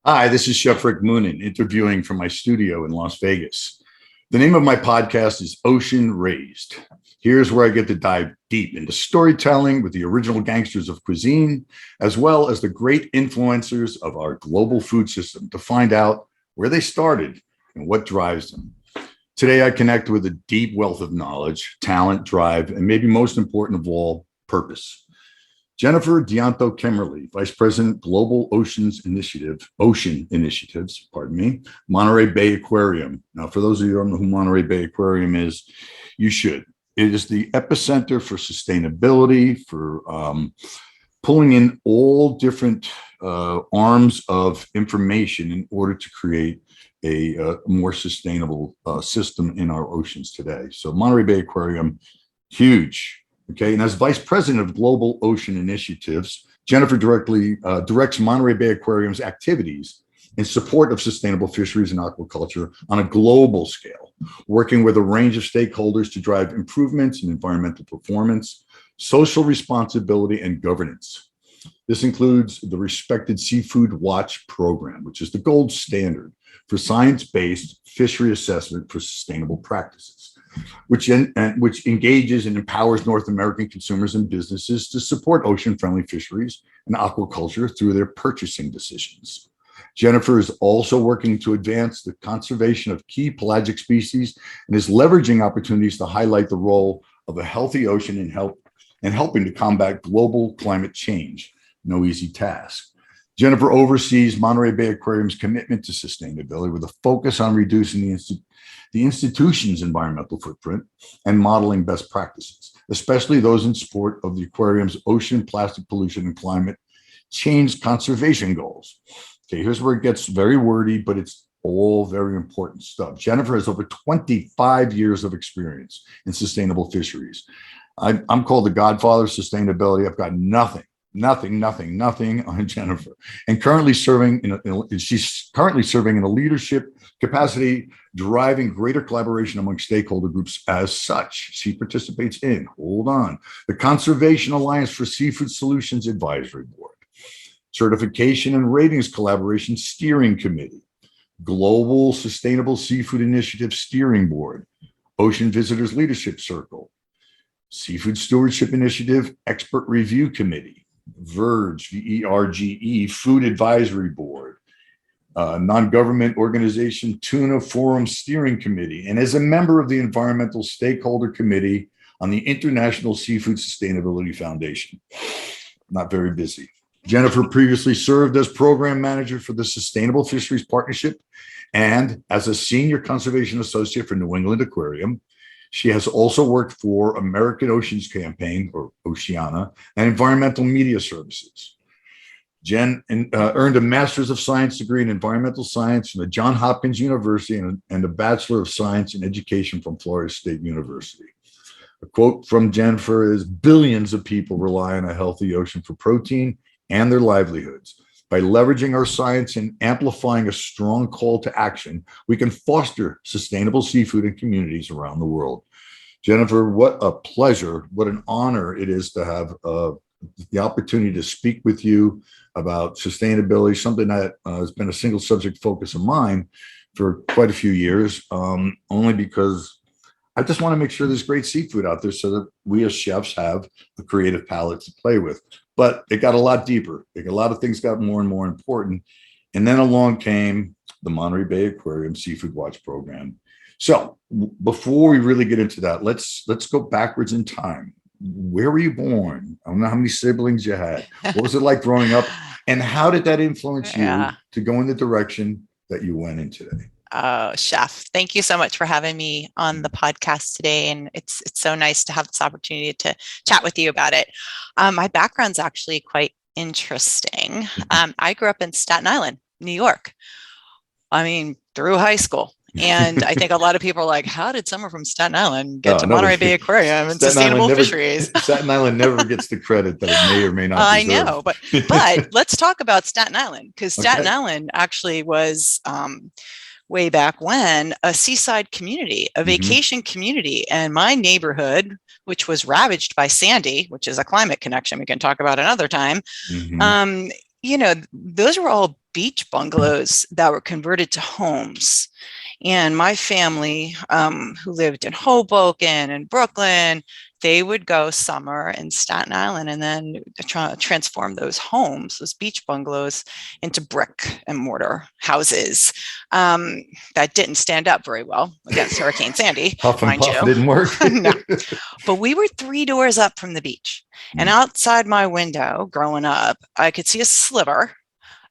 Hi, this is Chef Rick Moonen interviewing from my studio in Las Vegas. The name of my podcast is Ocean Raised. Here's where I get to dive deep into storytelling with the original gangsters of cuisine, as well as the great influencers of our global food system to find out where they started and what drives them. Today, I connect with a deep wealth of knowledge, talent, drive, and maybe most important of all, purpose. Jennifer Dianto Kemmerly, Vice President, Global Ocean Initiatives, pardon me, Monterey Bay Aquarium. Now, for those of you who don't know who Monterey Bay Aquarium is, you should. It is the epicenter for sustainability, for pulling in all different arms of information in order to create a more sustainable system in our oceans today. So Monterey Bay Aquarium, huge. Okay, and as Vice President of Global Ocean Initiatives, Jennifer directly directs Monterey Bay Aquarium's activities in support of sustainable fisheries and aquaculture on a global scale, working with a range of stakeholders to drive improvements in environmental performance, social responsibility, and governance. This includes the respected Seafood Watch program, which is the gold standard for science-based fishery assessment for sustainable practices, which engages and empowers North American consumers and businesses to support ocean-friendly fisheries and aquaculture through their purchasing decisions. Jennifer is also working to advance the conservation of key pelagic species and is leveraging opportunities to highlight the role of a healthy ocean in helping to combat global climate change. No easy task. Jennifer oversees Monterey Bay Aquarium's commitment to sustainability with a focus on reducing the institution's environmental footprint and modeling best practices, especially those in support of the aquarium's ocean plastic pollution and climate change conservation goals. Okay, here's where it gets very wordy, but it's all very important stuff. Jennifer has over 25 years of experience in sustainable fisheries. I'm called the godfather of sustainability. I've got nothing on Jennifer, and she's currently serving in a leadership capacity, driving greater collaboration among stakeholder groups. As such, she participates in, hold on, the Conservation Alliance for Seafood Solutions Advisory Board, Certification and Ratings Collaboration Steering Committee, Global Sustainable Seafood Initiative Steering Board, Ocean Visitors Leadership Circle, Seafood Stewardship Initiative Expert Review Committee, VERGE, VERGE, Food Advisory Board, non-government organization Tuna Forum Steering Committee, and as a member of the Environmental Stakeholder Committee on the International Seafood Sustainability Foundation. Not very busy. Jennifer previously served as program manager for the Sustainable Fisheries Partnership and as a senior conservation associate for New England Aquarium. She has also worked for American Oceans Campaign, or Oceana, and Environmental Media Services. Jen earned a Master's of Science degree in Environmental Science from the Johns Hopkins University and a Bachelor of Science in Education from Florida State University. A quote from Jennifer is, "Billions of people rely on a healthy ocean for protein and their livelihoods. By leveraging our science and amplifying a strong call to action, we can foster sustainable seafood in communities around the world." Jennifer, what a pleasure, what an honor it is to have the opportunity to speak with you about sustainability, something that has been a single subject focus of mine for quite a few years, only because I just want to make sure there's great seafood out there so that we as chefs have a creative palette to play with. But it got a lot deeper. A lot of things got more and more important. And then along came the Monterey Bay Aquarium Seafood Watch program. So before we really get into that, let's go backwards in time. Where were you born? I don't know how many siblings you had. What was it like growing up? And how did that influence you to go in the direction that you went in today? Oh, Chef, thank you so much for having me on the podcast today. And it's so nice to have this opportunity to chat with you about it. My background's actually quite interesting. I grew up in Staten Island, New York. I mean, through high school. And I think a lot of people are like, how did someone from Staten Island get to Monterey Bay Aquarium and sustainable fisheries? Staten Island never gets the credit that it may or may not deserve. I know, but let's talk about Staten Island, because Staten Island actually was way back when a seaside community, a vacation community. And my neighborhood, which was ravaged by Sandy, which is a climate connection we can talk about another time, those were all beach bungalows that were converted to homes. And my family, who lived in Hoboken and Brooklyn, they would go summer in Staten Island and then transform those homes, those beach bungalows, into brick and mortar houses that didn't stand up very well against Hurricane Sandy. Huff and puff didn't work. No. But we were 3 doors up from the beach. And outside my window, growing up, I could see a sliver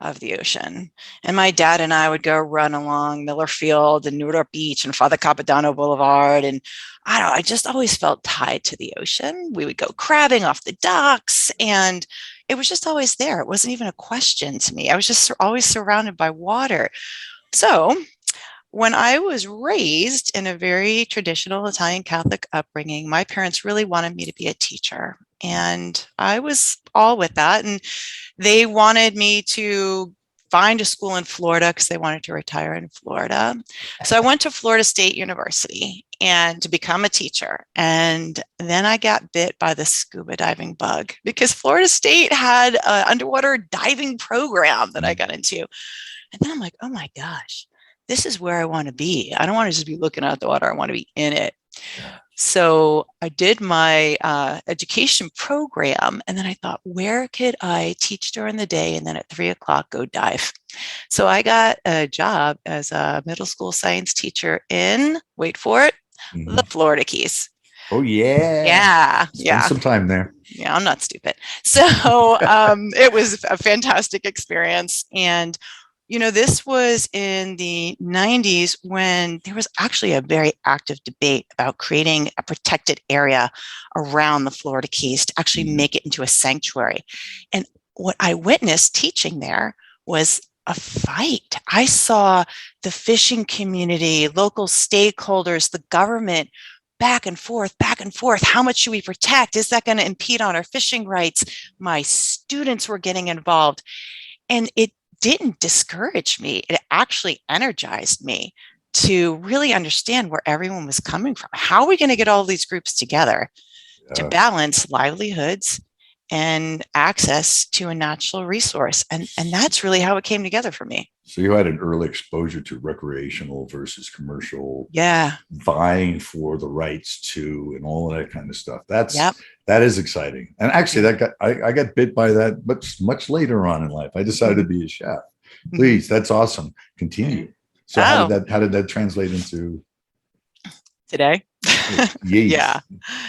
of the ocean. And my dad and I would go run along Miller Field and Newark Beach and Father Capodanno Boulevard. And I don't know, I just always felt tied to the ocean. We would go crabbing off the docks, and it was just always there. It wasn't even a question to me. I was just always surrounded by water. So when I was raised in a very traditional Italian Catholic upbringing, my parents really wanted me to be a teacher. And I was all with that. And they wanted me to find a school in Florida because they wanted to retire in Florida. So I went to Florida State University and to become a teacher. And then I got bit by the scuba diving bug because Florida State had an underwater diving program that I got into. And then I'm like, oh my gosh, this is where I want to be. I don't want to just be looking at the water. I want to be in it. So I did my education program, and then I thought, where could I teach during the day and then at 3 o'clock go dive? So I got a job as a middle school science teacher in, wait for it, the Florida Keys. Oh, yeah. Yeah. Spend some time there. Yeah, I'm not stupid. So it was a fantastic experience. And this was in the 90s when there was actually a very active debate about creating a protected area around the Florida Keys to actually make it into a sanctuary. And what I witnessed teaching there was a fight. I saw the fishing community, local stakeholders, the government back and forth. How much should we protect? Is that going to impede on our fishing rights? My students were getting involved, and it didn't discourage me. It actually energized me to really understand where everyone was coming from. How are we going to get all these groups together to balance livelihoods and access to a natural resource? And that's really how it came together for me. So you had an early exposure to recreational versus commercial, vying for the rights to, and all of that kind of stuff. That is exciting. And actually, I got bit by that much later on in life. I decided to be a chef. Please, that's awesome. Continue. So how did that translate into today? Yeah.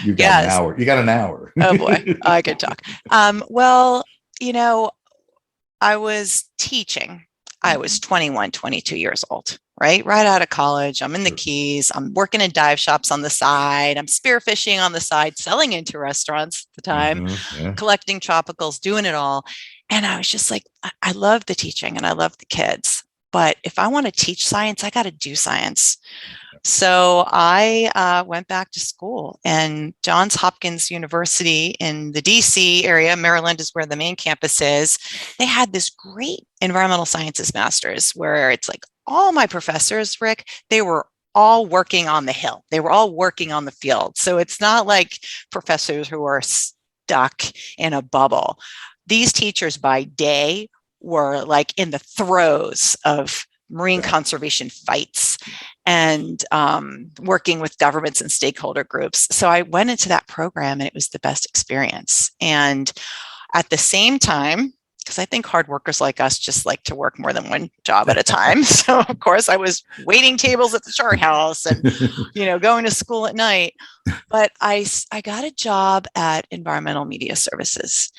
You got an hour. You got an hour. Oh boy, I could talk. Well, I was teaching. I was 21, 22 years old, right out of college. I'm in the Keys. I'm working in dive shops on the side. I'm spearfishing on the side, selling into restaurants at the time, collecting tropicals, doing it all. And I was just like, I love the teaching and I love the kids. But if I want to teach science, I got to do science. So I went back to school, and Johns Hopkins University in the DC area, Maryland is where the main campus is. They had this great environmental sciences master's where it's like all my professors, Rick, they were all working on the hill. They were all working on the field. So it's not like professors who are stuck in a bubble. These teachers by day were like in the throes of marine conservation fights and working with governments and stakeholder groups. So I went into that program, and it was the best experience. And at the same time, because I think hard workers like us just like to work more than one job at a time. So of course I was waiting tables at the chart house and, going to school at night. But I got a job at Environmental Media Services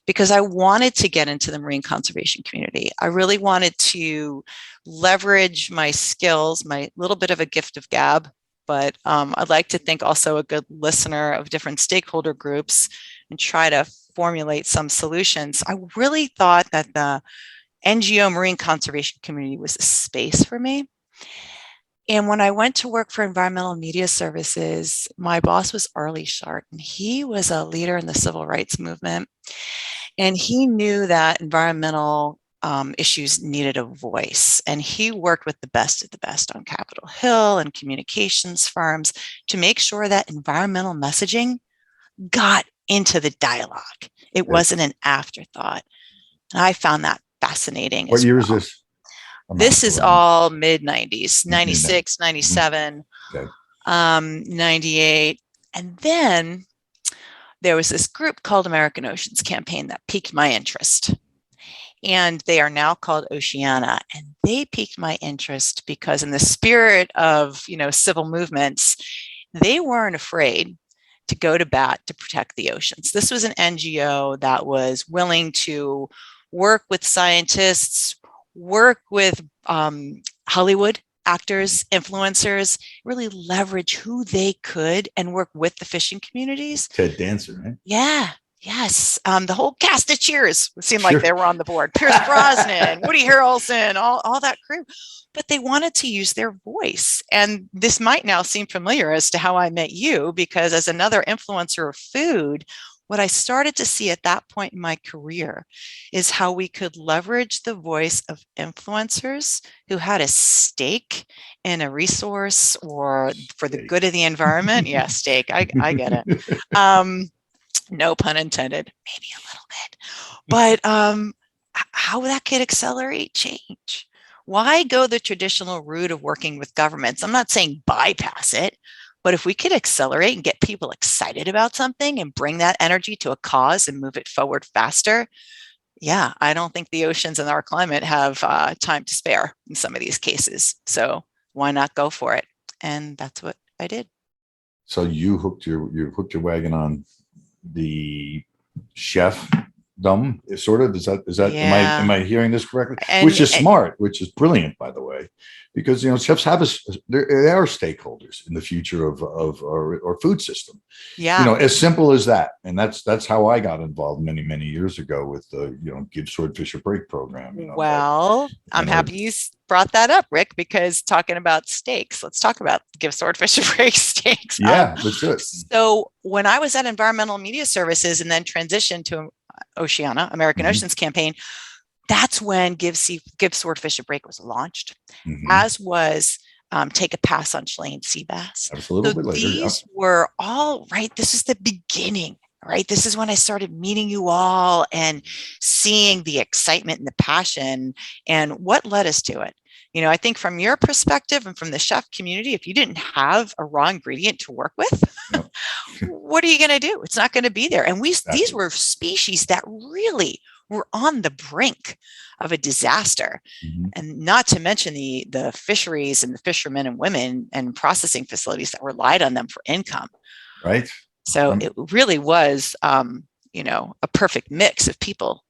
because I wanted to get into the marine conservation community. I really wanted to leverage my skills, my little bit of a gift of gab, but I'd like to think also a good listener of different stakeholder groups and try to formulate some solutions. I really thought that the NGO marine conservation community was a space for me. And when I went to work for Environmental Media Services, my boss was Arlie Shart, and he was a leader in the civil rights movement. And he knew that environmental issues needed a voice. And he worked with the best of the best on Capitol Hill and communications firms to make sure that environmental messaging got into the dialogue. It wasn't an afterthought. And I found that fascinating. What year is this? This is all mid 90s, 96, Mm-hmm. 97, Okay. 98. And then there was this group called American Oceans Campaign that piqued my interest. And they are now called Oceana. And they piqued my interest because in the spirit of, civil movements, they weren't afraid to go to bat to protect the oceans. This was an NGO that was willing to work with scientists, work with Hollywood actors, influencers, really leverage who they could and work with the fishing communities. Ted Dancer, right? Yeah. Yes. The whole cast of Cheers seemed like they were on the board. Pierce Brosnan, Woody Harrelson, all that crew. But they wanted to use their voice. And this might now seem familiar as to how I met you, because as another influencer of food, what I started to see at that point in my career is how we could leverage the voice of influencers who had a stake in a resource or for the good of the environment. Yeah, stake. I get it. No pun intended, maybe a little bit, but how that could accelerate change. Why go the traditional route of working with governments? I'm not saying bypass it, but if we could accelerate and get people excited about something and bring that energy to a cause and move it forward faster, yeah, I don't think the oceans and our climate have time to spare in some of these cases. So why not go for it? And that's what I did. So you hooked your wagon on the chef sort of. Is that Yeah. am I hearing this correctly? Which is smart, which is brilliant, by the way, because chefs have they are stakeholders in the future of our food system. Yeah. As simple as that. And that's how I got involved many years ago with the Give Swordfish a Break program. Well, I'm happy you brought that up, Rick, because talking about steaks, let's talk about Give Swordfish a Break steaks. Yeah, let's do it. So when I was at Environmental Media Services and then transitioned to Oceana, American Oceans Campaign, that's when Give Swordfish a Break was launched, as was Take a Pass on Chilean sea bass. That's a little bit later. These were all right. This is the beginning, right? This is when I started meeting you all and seeing the excitement and the passion and what led us to it. I think from your perspective and from the chef community, if you didn't have a raw ingredient to work with, what are you going to do? It's not going to be there. And these were species that really were on the brink of a disaster. And not to mention the fisheries and the fishermen and women and processing facilities that relied on them for income. Right. So it really was, a perfect mix of people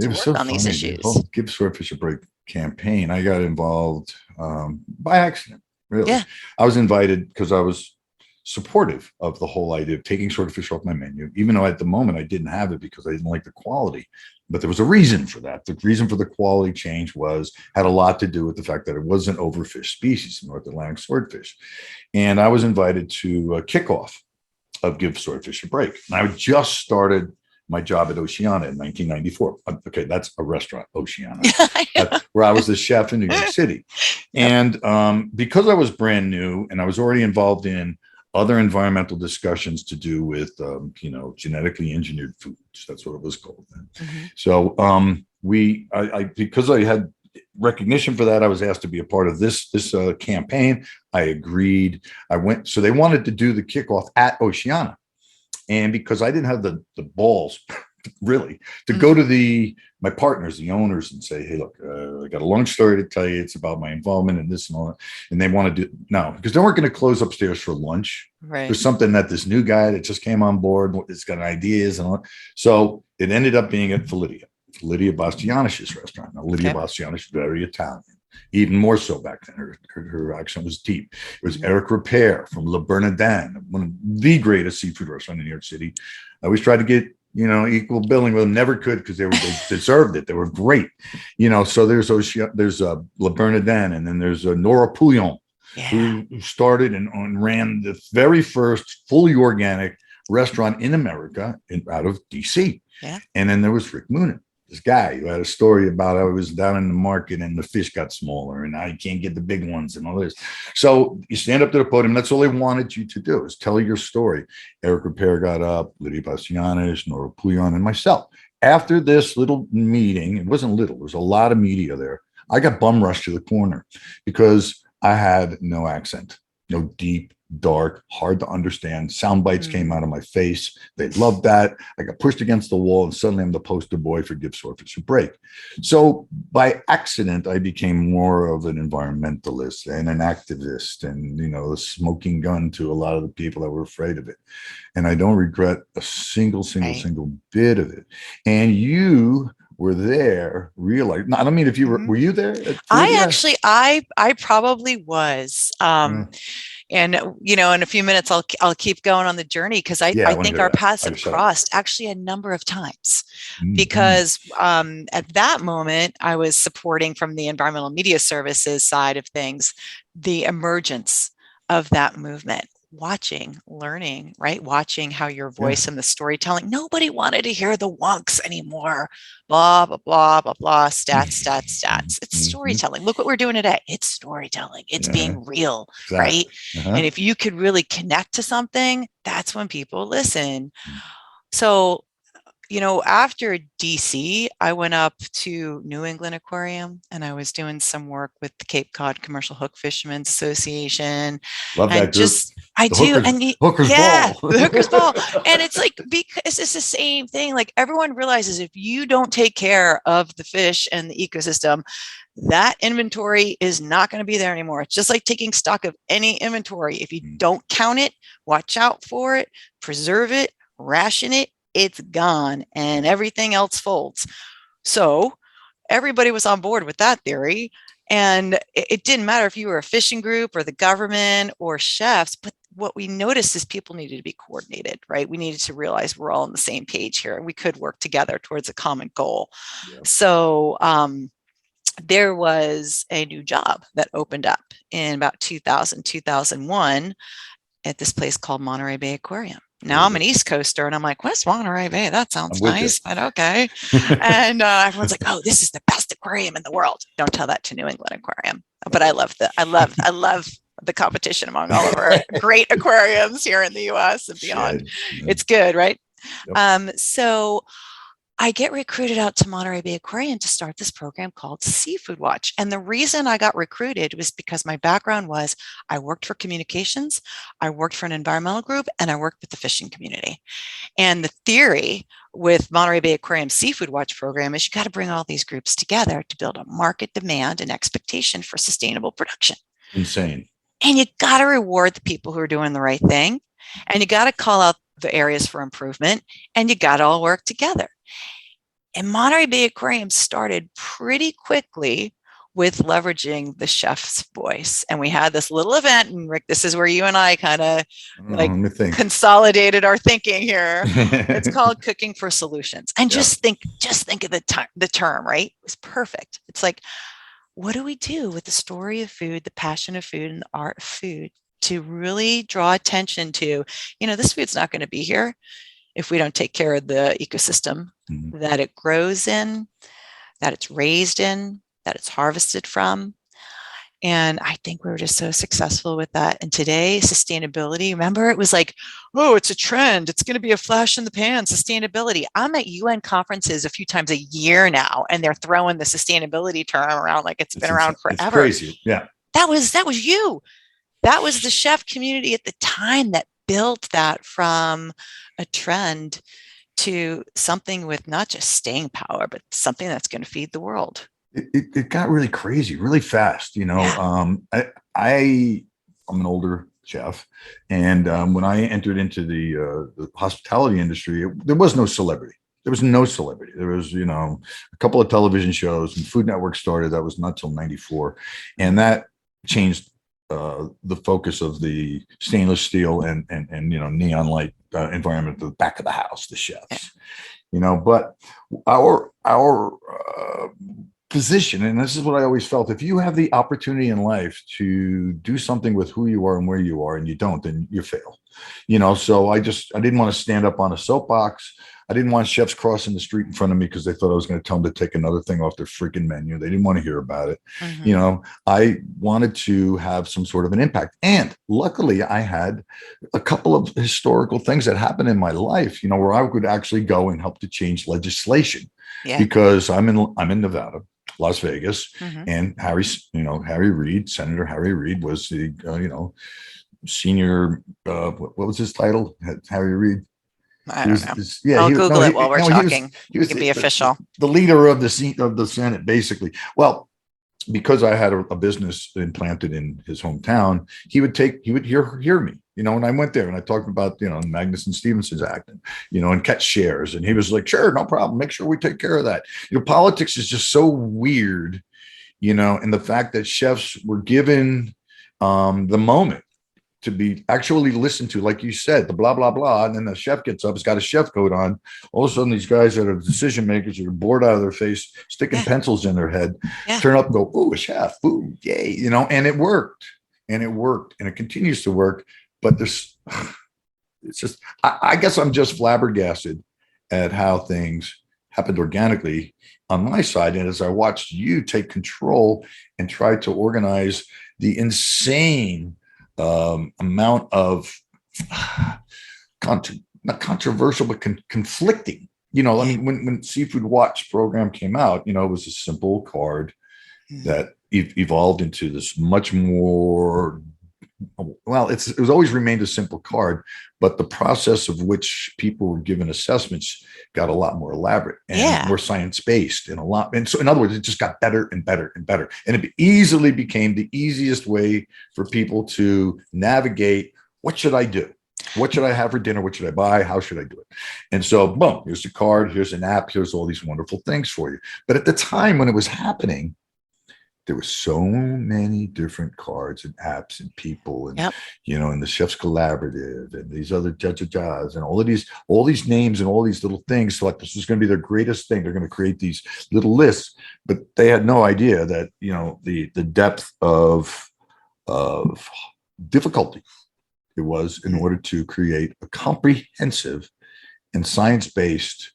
to work on these issues. The whole Give Swordfish a Break campaign, I got involved by accident, really. Yeah. I was invited because I was supportive of the whole idea of taking swordfish off my menu, even though at the moment I didn't have it because I didn't like the quality. But there was a reason for that. The reason for the quality change had a lot to do with the fact that it was an overfished species, North Atlantic swordfish. And I was invited to a kickoff of Give Swordfish a Break. And I just started my job at Oceana in 1994. Okay, that's a restaurant, Oceana, where I was the chef in New York City. And because I was brand new and I was already involved in other environmental discussions to do with, genetically engineered foods, that's what it was called then. So because I had recognition for that, I was asked to be a part of this campaign. I agreed. I went. So they wanted to do the kickoff at Oceana. And because I didn't have the balls, really, to go to my partners, the owners, and say, hey, look, I got a long story to tell you. It's about my involvement in this and all that. And they want to because they weren't going to close upstairs for lunch. Right. There's something that this new guy that just came on board, it's got ideas and all that. So it ended up being at Lydia Bastianish's restaurant. Now, Lydia Bastianish is very Italian. Even more so back then. Her accent was deep. It was Eric Repair from Le Bernardin, one of the greatest seafood restaurants in New York City. I always tried to get, equal billing with them. Never could because they deserved it. They were great. So there's Le Bernardin, and then there's Nora Pouillon, who started and ran the very first fully organic restaurant in America out of DC. Yeah. And then there was Rick Moonen. This guy who had a story about how he was down in the market and the fish got smaller and I can't get the big ones and all this. So you stand up to the podium. That's all they wanted you to do is tell your story. Eric Repair got up, Lydia Bastianish, Nora Pouillon, and myself After this little meeting, it wasn't little, there was a lot of media there. I got bum rushed to the corner because I had no accent, no deep, dark, hard to understand sound bites came out of my face. They loved that. I got pushed against the wall, and suddenly I'm the poster boy for give surfers who break. So by accident, I became more of an environmentalist and an activist, and a smoking gun to a lot of the people that were afraid of it. And I don't regret a single bit of it. And you were there, realize. I don't mean if you were you there? I probably was. And in a few minutes, I'll keep going on the journey, because I think our paths have crossed actually a number of times. Because at that moment, I was supporting, from the environmental media services side of things, the emergence of that movement. Watching, learning, right? Watching how your voice and the storytelling, nobody wanted to hear the wonks anymore. Blah, blah, blah, blah, blah, stats. It's storytelling. Look what we're doing today. It's storytelling. It's being real, right? And if you could really connect to something, that's when people listen. So, after DC, I went up to New England Aquarium, and I was doing some work with the Cape Cod Commercial Hook Fishermen's Association. Love that group. I do. Hooker's Ball. The Hooker's Ball. And it's like, because it's the same thing. Like, everyone realizes if you don't take care of the fish and the ecosystem, that inventory is not going to be there anymore. It's just like taking stock of any inventory. If you don't count it, watch out for it, preserve it, ration it, it's gone, and everything else folds. So everybody was on board with that theory. And it didn't matter if you were a fishing group or the government or chefs, but what we noticed is people needed to be coordinated, right? We needed to realize we're all on the same page here, and we could work together towards a common goal. So there was a new job that opened up in about 2000, 2001 at this place called Monterey Bay Aquarium. Now I'm an East Coaster, and I'm like, what's Monterey Bay? That sounds nice, but okay. And everyone's like, oh, this is the best aquarium in the world. Don't tell that to New England Aquarium. But I love the competition among all of our great aquariums here in the US and beyond. It's good, right? So I get recruited out to Monterey Bay Aquarium to start this program called Seafood Watch. And the reason I got recruited was because my background was I worked for communications, I worked for an environmental group, and I worked with the fishing community. And the theory with Monterey Bay Aquarium Seafood Watch program is you got to bring all these groups together to build a market demand and expectation for sustainable production. Insane. And you got to reward the people who are doing the right thing. And you got to call out the areas for improvement, and you got to all work together. And Monterey Bay Aquarium started pretty quickly with leveraging the chef's voice. And we had this little event, and Rick, this is where you and I kind of consolidated our thinking here. It's called Cooking for Solutions. And just think of the term, right? It was perfect. It's like, what do we do with the story of food, the passion of food, and the art of food to really draw attention to, this food's not going to be here if we don't take care of the ecosystem that it grows in, that it's raised in, that it's harvested from. And I think we were just so successful with that. And today, sustainability, remember, it was like, oh, it's a trend. It's going to be a flash in the pan, sustainability. I'm at UN conferences a few times a year now, and they're throwing the sustainability term around like it's been around forever. It's crazy. Yeah. That was you. That was the chef community at the time that built that from a trend to something with not just staying power, but something that's going to feed the world. It got really crazy, really fast. I'm an older chef, and when I entered into the hospitality industry, there was no celebrity. There was no celebrity. There was, a couple of television shows, and Food Network started. That was not till 94, and that changed the focus of the stainless steel and neon light environment at the back of the house, the chefs. But our position, and this is what I always felt, if you have the opportunity in life to do something with who you are and where you are, and you don't, then you fail. So I didn't want to stand up on a soapbox. I didn't want chefs crossing the street in front of me because they thought I was going to tell them to take another thing off their freaking menu. They didn't want to hear about it. Mhm. You know, I wanted to have some sort of an impact. And luckily, I had a couple of historical things that happened in my life, you know, where I could actually go and help to change legislation. Yeah. Because I'm in Nevada, Las Vegas, Mhm. and Harry Reid, Senator Harry Reid was the senior. What was his title? Harry Reid. I He don't was, know. yeah, I'll he Google it while we're no, talking. he We was can be official. the leader of the Senate, basically. Well, because I had a business implanted in his hometown, he would hear me, you know, and I went there and I talked about, you know, Magnuson-Stevenson's Act, and, you know, and catch shares. And he was like, sure, no problem. Make sure we take care of that. You know, politics is just so weird, you know, and the fact that chefs were given the moment to be actually listened to, like you said, the blah, blah, blah. And then the chef gets up, he's got a chef coat on. All of a sudden, these guys that are decision makers are bored out of their face, sticking pencils in their head, turn up and go, ooh, a chef, ooh, yay, you know, and it worked. And it worked. And it continues to work. But it's just, I guess I'm just flabbergasted at how things happened organically on my side. And as I watched you take control and try to organize the insane amount of not controversial, but conflicting. You know, I mean, when Seafood Watch program came out, you know, it was a simple card that evolved into this much more. Well, it was always remained a simple card, but the process of which people were given assessments got a lot more elaborate and more science-based and a lot. And so in other words, it just got better and better and better. And it easily became the easiest way for people to navigate. What should I do? What should I have for dinner? What should I buy? How should I do it? And so, boom, here's a card, here's an app, here's all these wonderful things for you. But at the time when it was happening, there were so many different cards and apps and people and you know, and the Chefs Collaborative and these other judges and all these names and all these little things. So like, this is going to be their greatest thing. They're going to create these little lists, but they had no idea that, you know, the depth of difficulty it was in order to create a comprehensive and science-based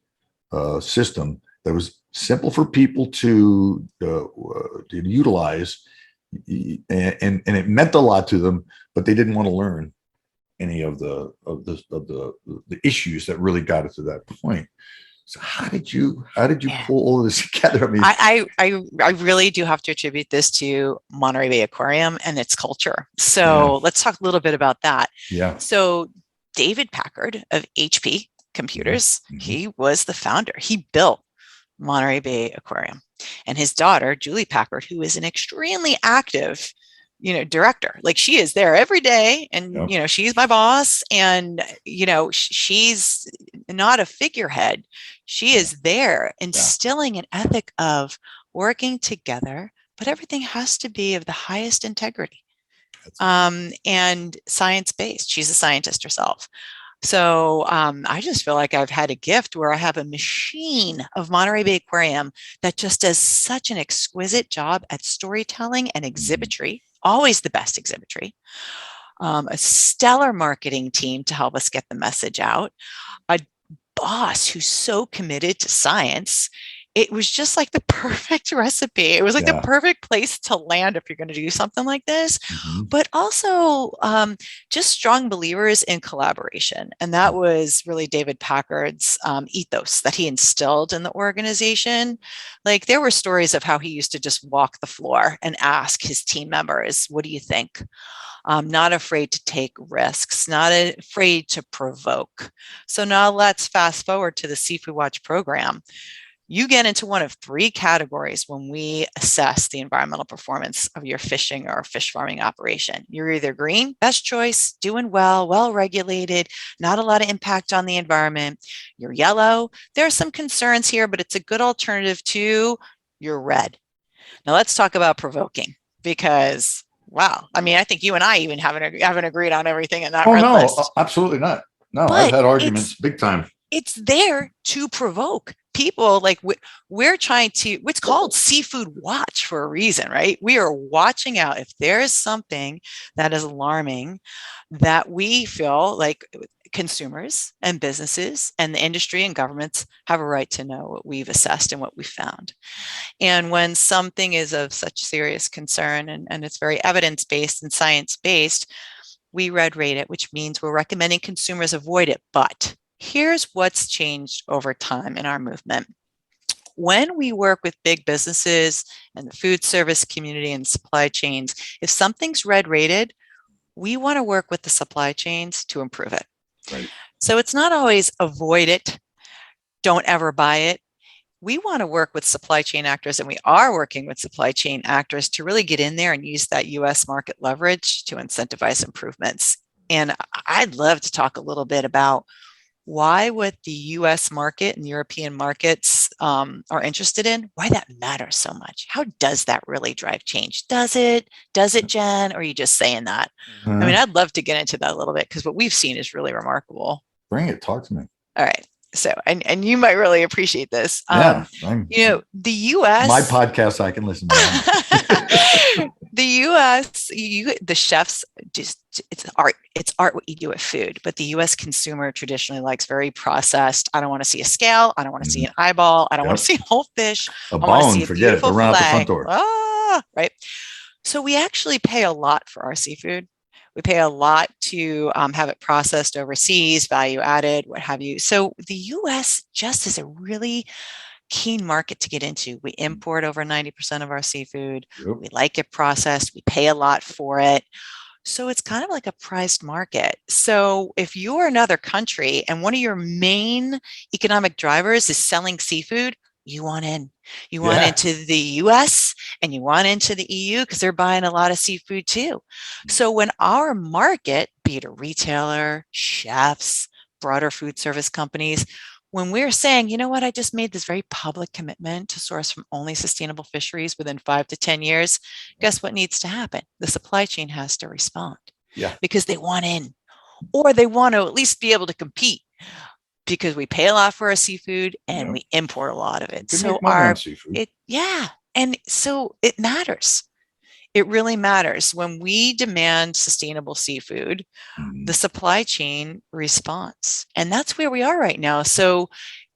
system that was simple for people to utilize, and it meant a lot to them, but they didn't want to learn any of the issues that really got it to that point. So how did you pull all of this together? I mean, I really do have to attribute this to Monterey Bay Aquarium and its culture. So let's talk a little bit about that. Yeah. So David Packard of HP Computers, he was the founder. He built Monterey Bay Aquarium, and his daughter Julie Packard, who is an extremely active, you know, director. Like, she is there every day, and you know, she's my boss, and you know, she's not a figurehead. She is there instilling an ethic of working together, but everything has to be of the highest integrity and science-based. She's a scientist herself. So I just feel like I've had a gift where I have a machine of Monterey Bay Aquarium that just does such an exquisite job at storytelling and exhibitry, always the best exhibitry, a stellar marketing team to help us get the message out, a boss who's so committed to science. It was just like the perfect recipe. It was like the perfect place to land if you're going to do something like this, but also just strong believers in collaboration. And that was really David Packard's ethos that he instilled in the organization. Like, there were stories of how he used to just walk the floor and ask his team members, what do you think? Not afraid to take risks, not afraid to provoke. So now let's fast forward to the Seafood Watch program. You get into one of three categories when we assess the environmental performance of your fishing or fish farming operation. You're either green, best choice, doing well, well-regulated, not a lot of impact on the environment. You're yellow. There are some concerns here, but it's a good alternative to you're red. Now let's talk about provoking, because, wow, I mean, I think you and I even haven't agreed on everything in that red list. No, absolutely not. No, but I've had arguments big time. It's there to provoke people. Like, we're trying to, what's called Seafood Watch for a reason, right? We are watching out if there is something that is alarming that we feel like consumers and businesses and the industry and governments have a right to know what we've assessed and what we found. And when something is of such serious concern and it's very evidence-based and science-based, we red rate it, which means we're recommending consumers avoid it. But here's what's changed over time in our movement. When we work with big businesses and the food service community and supply chains, if something's red rated, we want to work with the supply chains to improve it. Right. So it's not always avoid it, don't ever buy it. We want to work with supply chain actors, and we are working with supply chain actors to really get in there and use that US market leverage to incentivize improvements. And I'd love to talk a little bit about why what the US market and European markets are interested in, why that matters so much. How does that really drive change? Does it, Jen? Or are you just saying that? I mean, I'd love to get into that a little bit because what we've seen is really remarkable. Bring it. Talk to me. All right. So, and you might really appreciate this. Yeah. The US. My podcast, I can listen to. The US, the chefs, it's art. It's art what you do with food. But the US consumer traditionally likes very processed. I don't want to see a scale. I don't want to see an eyeball. I don't want to see a whole fish. I want to see a forget it. Around the front door. Right. So we actually pay a lot for our seafood. We pay a lot to have it processed overseas, value added, what have you. So the US just is a really keen market to get into. We import over 90% of our seafood. Yep. We like it processed. We pay a lot for it. So it's kind of like a prized market. So if you're another country and one of your main economic drivers is selling seafood, you want in. You want into the US and you want into the EU because they're buying a lot of seafood too. So when our market, be it a retailer, chefs, broader food service companies, when we're saying, you know what, I just made this very public commitment to source from only sustainable fisheries within 5 to 10 years, guess what needs to happen? The supply chain has to respond because they want in, or they want to at least be able to compete. Because we pay a lot for our seafood and we import a lot of it. So and so it matters. It really matters. When we demand sustainable seafood, the supply chain responds. And that's where we are right now. So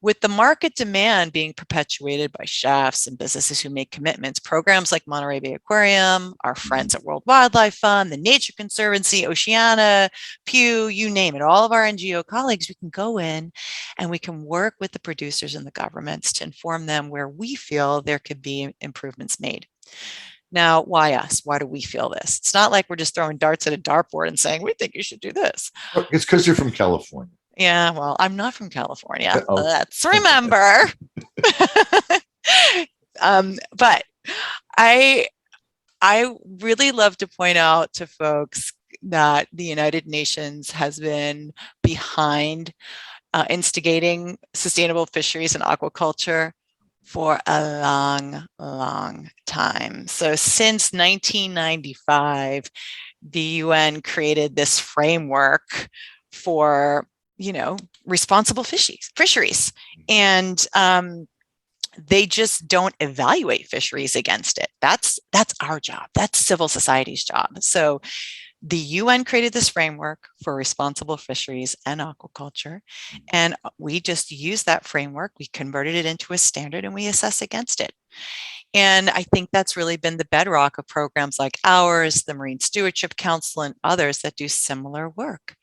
with the market demand being perpetuated by chefs and businesses who make commitments, programs like Monterey Bay Aquarium, our friends at World Wildlife Fund, the Nature Conservancy, Oceana, Pew, you name it, all of our NGO colleagues, we can go in and we can work with the producers and the governments to inform them where we feel there could be improvements made. Now, why us? Why do we feel this? It's not like we're just throwing darts at a dartboard and saying, we think you should do this. It's because you're from California. Yeah, well, I'm not from California. Let's remember. But I really love to point out to folks that the United Nations has been behind instigating sustainable fisheries and aquaculture for a long, long time. So since 1995, the UN created this framework for responsible fisheries. And they just don't evaluate fisheries against it. That's our job. That's civil society's job. So the UN created this framework for responsible fisheries and aquaculture. And we just use that framework. We converted it into a standard and we assess against it. And I think that's really been the bedrock of programs like ours, the Marine Stewardship Council, and others that do similar work.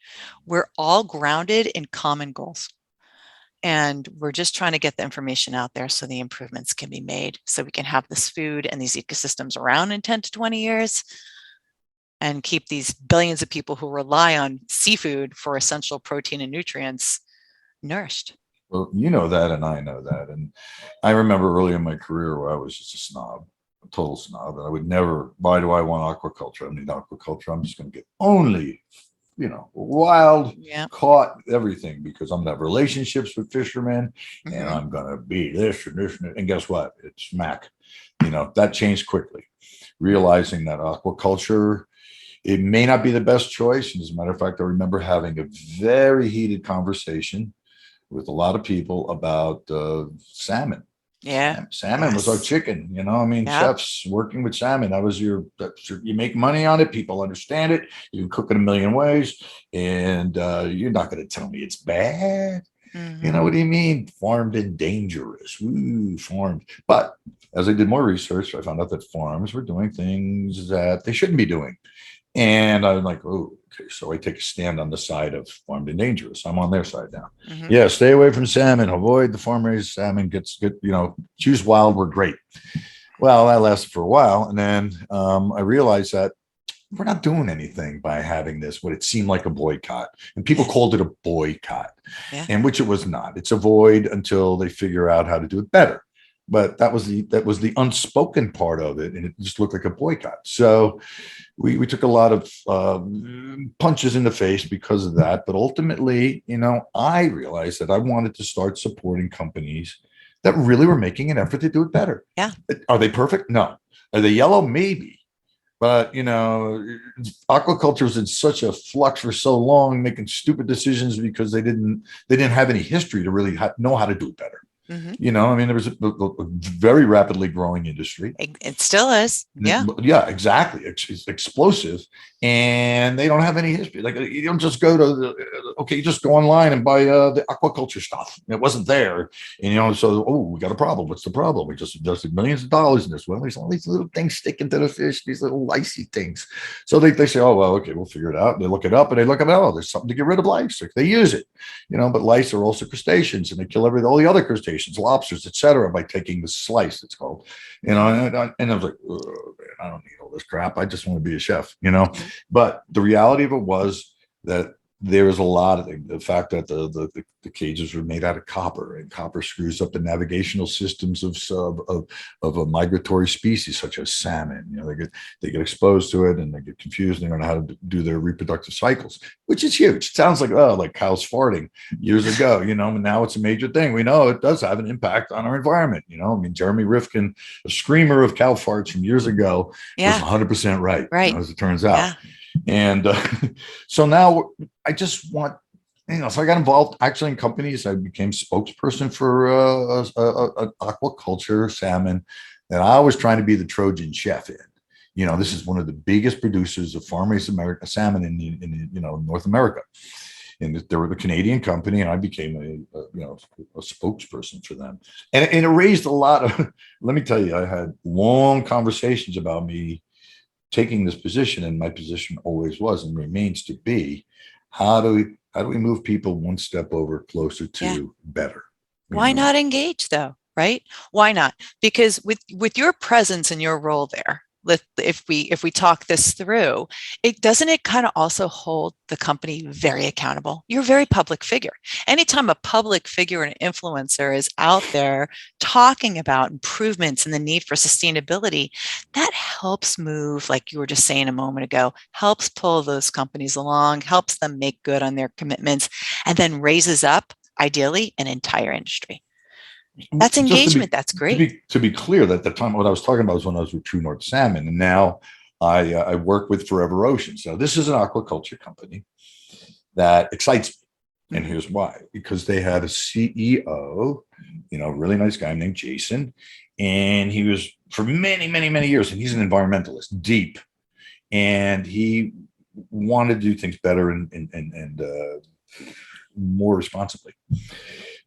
We're all grounded in common goals. And we're just trying to get the information out there so the improvements can be made, so we can have this food and these ecosystems around in 10 to 20 years and keep these billions of people who rely on seafood for essential protein and nutrients nourished. Well, you know that, and I know that. And I remember early in my career where I was just a snob, a total snob, and I would never, why do I want aquaculture? I need aquaculture. I'm just going to get only, wild, caught everything because I'm going to have relationships with fishermen and I'm going to be this and this. And guess what? It's smack. That changed quickly, realizing that aquaculture, it may not be the best choice. And as a matter of fact, I remember having a very heated conversation with a lot of people about salmon Yeah. Salmon was our chicken, I mean, Yeah. chefs working with salmon, you make money on it. People understand it. You can cook it a million ways, and you're not going to tell me it's bad. What do you mean? Farmed and dangerous. Ooh, farmed. But as I did more research, I found out that farms were doing things that they shouldn't be doing. And I'm like, oh, okay. So I take a stand on the side of farmed and dangerous. I'm on their side now. Yeah, stay away from salmon. Avoid the farm-raised salmon. Choose wild. We're great. Well, that lasted for a while. And then I realized that we're not doing anything by having this, what it seemed like a boycott. And people called it a boycott, and which it was not. It's avoid until they figure out how to do it better. But that was the unspoken part of it, and it just looked like a boycott. So we took a lot of punches in the face because of that. But ultimately, I realized that I wanted to start supporting companies that really were making an effort to do it better. Yeah. Are they perfect? No. Are they yellow? Maybe. But, aquaculture was in such a flux for so long, making stupid decisions because they didn't have any history to really know how to do it better. I mean, there was a very rapidly growing industry. It still is. Yeah. Yeah, exactly. It's explosive, and they don't have any history. Like, you don't just go to you just go online and buy the aquaculture stuff. It wasn't there, and so we got a problem. What's the problem? We just invested millions of dollars in this. Well, there's all these little things sticking to the fish, these little licey things. So they say, oh well, okay, we'll figure it out. And they look it up, and they look up, oh, there's something to get rid of lice. They use it, but lice are also crustaceans, and they kill all the other crustaceans, lobsters, etc., by taking the slice. It's called, and I was like, I don't need all this crap. I just want to be a chef, But the reality of it was that there is a lot of things. The fact that the cages are made out of copper, and copper screws up the navigational systems of a migratory species such as salmon. They get exposed to it, and they get confused. And they don't know how to do their reproductive cycles, which is huge. It sounds like cows farting years ago, and now it's a major thing. We know it does have an impact on our environment. I mean, Jeremy Rifkin, a screamer of cow farts from years ago, was 100% right. As it turns out. Yeah. And so now I just want, so I got involved actually in companies. I became spokesperson for aquaculture salmon, and I was trying to be the Trojan chef in. This is one of the biggest producers of farm-raised salmon in North America. And they were the Canadian company, and I became a spokesperson for them. And it raised a lot of, let me tell you, I had long conversations about me taking this position, and my position always was and remains to be, how do we move people one step closer to better? Why not engage though, right? Why not? Because with your presence and your role there, if we talk this through, it kind of also hold the company very accountable. You're a very public figure. Anytime a public figure and influencer is out there talking about improvements and the need for sustainability, that helps move, like you were just saying a moment ago, helps pull those companies along, helps them make good on their commitments, and then raises up, ideally, an entire industry. That's engagement. That's great. To be clear, that the time what I was talking about was when I was with True North Salmon, and now I work with Forever Oceans. Now, this is an aquaculture company that excites me, and here's why: because they had a CEO, really nice guy named Jason, and he was for many, many, many years, and he's an environmentalist, deep, and he wanted to do things better and more responsibly.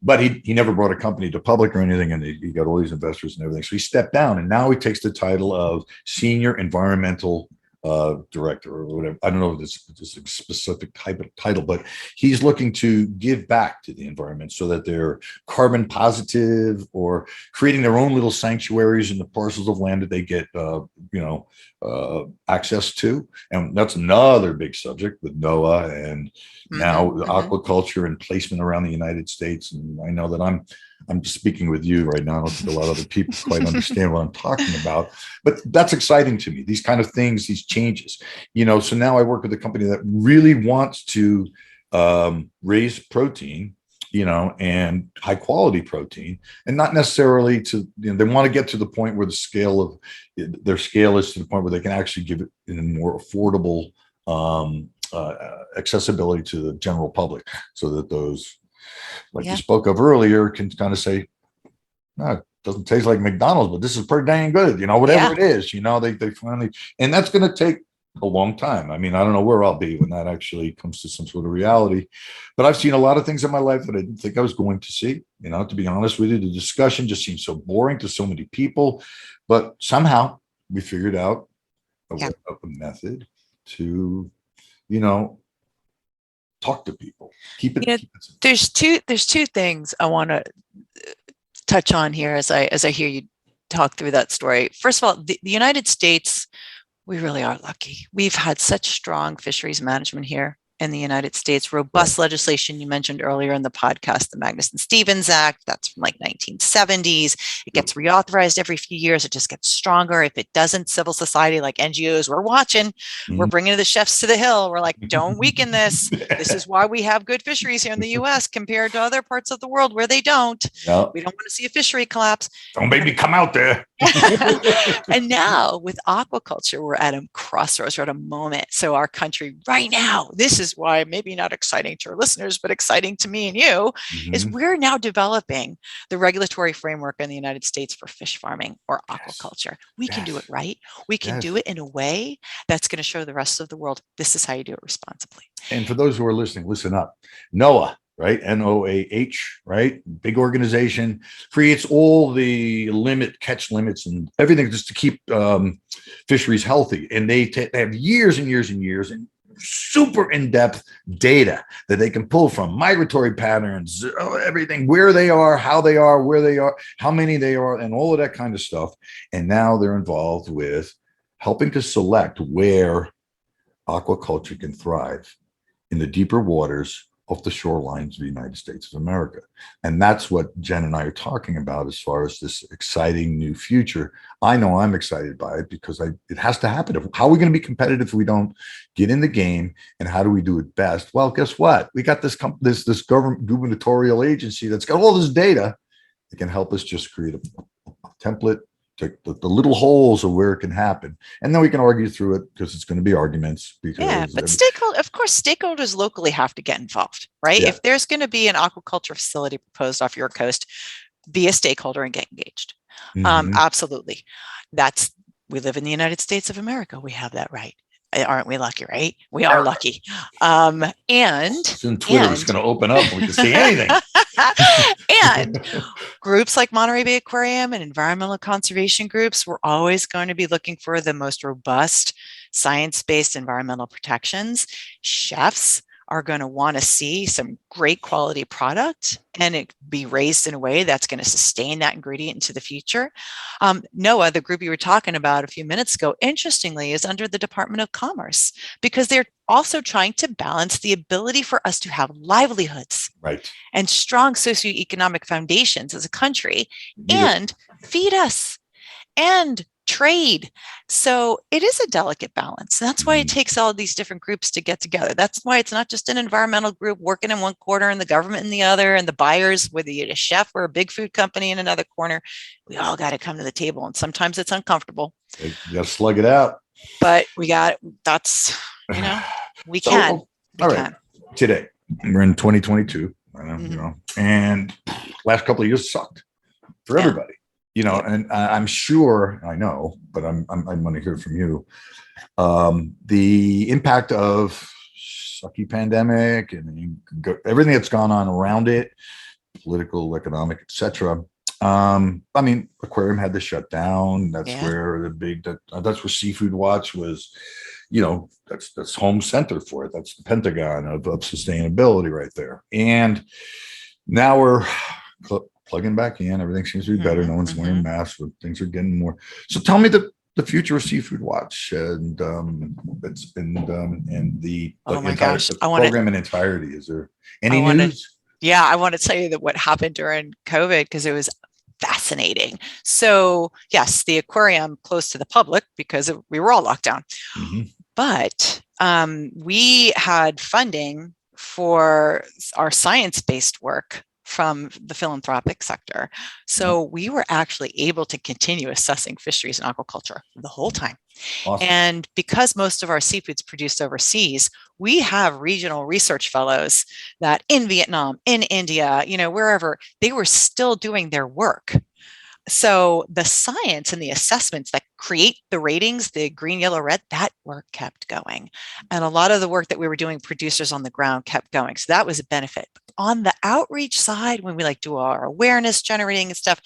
But he never brought a company to public or anything, and he got all these investors and everything. So he stepped down, and now he takes the title of Senior Environmental Director or whatever. I don't know if it's a specific type of title, but he's looking to give back to the environment so that they're carbon positive or creating their own little sanctuaries in the parcels of land that they get, access to. And that's another big subject with NOAA and now aquaculture and placement around the United States. And I know that I'm speaking with you right now. I don't think a lot of other people quite understand what I'm talking about, but that's exciting to me. These kind of things, these changes, so now I work with a company that really wants to raise protein, and high quality protein, and not necessarily to, they want to get to the point where their scale is to the point where they can actually give it in a more affordable accessibility to the general public, so that those, like you spoke of earlier, can kind of say, no, doesn't taste like McDonald's, but this is pretty dang good. Whatever it is, they finally, and that's going to take a long time. I mean, I don't know where I'll be when that actually comes to some sort of reality, but I've seen a lot of things in my life that I didn't think I was going to see. To be honest with you, the discussion just seems so boring to so many people, but somehow we figured out a method to, talk to people. Keep it. There's two things I want to touch on here as I hear you talk through that story. First of all, the United States, we really are lucky. We've had such strong fisheries management here in the United States, robust legislation. You mentioned earlier in the podcast, the Magnuson-Stevens Act, that's from like 1970s. It gets reauthorized every few years. It just gets stronger. If it doesn't, civil society, like NGOs, we're watching, we're bringing the chefs to the hill. We're like, don't weaken this. This is why we have good fisheries here in the US compared to other parts of the world where they don't. Yep. We don't want to see a fishery collapse. Don't make me come out there. And now with aquaculture, we're at a crossroads, we're at a moment. So our country right now, this is why maybe not exciting to our listeners, but exciting to me and you, is we're now developing the regulatory framework in the United States for fish farming or aquaculture. We can do it right. We can do it in a way that's going to show the rest of the world, this is how you do it responsibly. And for those who are listening, listen up. NOAA, right? NOAH, right? Big organization, creates all the catch limits and everything just to keep fisheries healthy. And they have years and years and years and super in-depth data that they can pull from migratory patterns, everything, where they are, how they are, where they are, how many they are, and all of that kind of stuff. And now they're involved with helping to select where aquaculture can thrive in the deeper waters off the shorelines of the United States of America. And that's what Jen and I are talking about as far as this exciting new future. I know I'm excited by it because it has to happen. How are we going to be competitive if we don't get in the game? And how do we do it best? Well, guess what? We got this government gubernatorial agency that's got all this data that can help us just create a template, take the little holes of where it can happen, and then we can argue through it because it's going to be arguments. But stakeholders locally have to get involved, right? If there's going to be an aquaculture facility proposed off your coast, be a stakeholder and get engaged. Absolutely. We live in the United States of America. We have that right. Aren't we lucky, right? We are lucky. And soon Twitter is going to open up and we can see anything. And groups like Monterey Bay Aquarium and environmental conservation groups, we're always going to be looking for the most robust science-based environmental protections. Chefs are going to want to see some great quality product and it be raised in a way that's going to sustain that ingredient into the future. NOAA, the group you were talking about a few minutes ago, interestingly, is under the Department of Commerce because they're also trying to balance the ability for us to have livelihoods and strong socioeconomic foundations as a country and feed us and trade. So it is a delicate balance. That's why it takes all of these different groups to get together. That's why it's not just an environmental group working in one corner and the government in the other and the buyers, whether you're a chef or a big food company in another corner. We all got to come to the table. And sometimes it's uncomfortable. You got to slug it out. But we can. Today, we're in 2022, and last couple of years sucked for everybody. And I'm sure, I know, but I want to hear from you. The impact of sucky pandemic and everything that's gone on around it, political, economic, etc. Aquarium had to shut down. That's where that's where Seafood Watch was. That's home center for it. That's the Pentagon of sustainability right there. And now we're plugging back in. Everything seems to be better. No one's wearing masks, but things are getting more. So tell me the future of Seafood Watch and the program in entirety. Is there any news? I want to tell you that what happened during COVID, because it was fascinating. So yes, the aquarium closed to the public because we were all locked down. But we had funding for our science-based work from the philanthropic sector. So we were actually able to continue assessing fisheries and aquaculture the whole time. Awesome. And because most of our seafood's produced overseas, we have regional research fellows that in Vietnam, in India, wherever, they were still doing their work. So the science and the assessments that create the ratings, the green, yellow, red, that work kept going. And a lot of the work that we were doing, producers on the ground, kept going. So that was a benefit. On the outreach side, when we like do our awareness generating and stuff,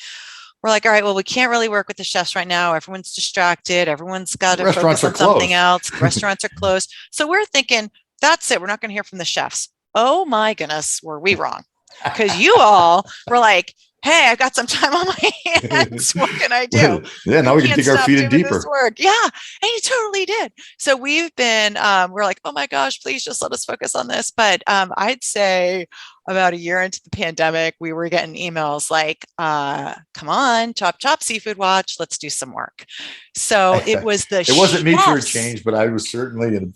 we're like, all right, well, we can't really work with the chefs right now. Everyone's distracted. Everyone's got to focus on something else. Restaurants are closed. So we're thinking, that's it. We're not going to hear from the chefs. Oh my goodness, were we wrong? Because you all were like, hey, I've got some time on my hands. What can I do? Yeah, now we can dig our feet in deeper. Work. Yeah, and you totally did. So we've been, we're like, oh my gosh, please just let us focus on this. But I'd say about a year into the pandemic, we were getting emails like, come on, Chop Seafood Watch, let's do some work. So it was the It wasn't me for a change, but I was certainly an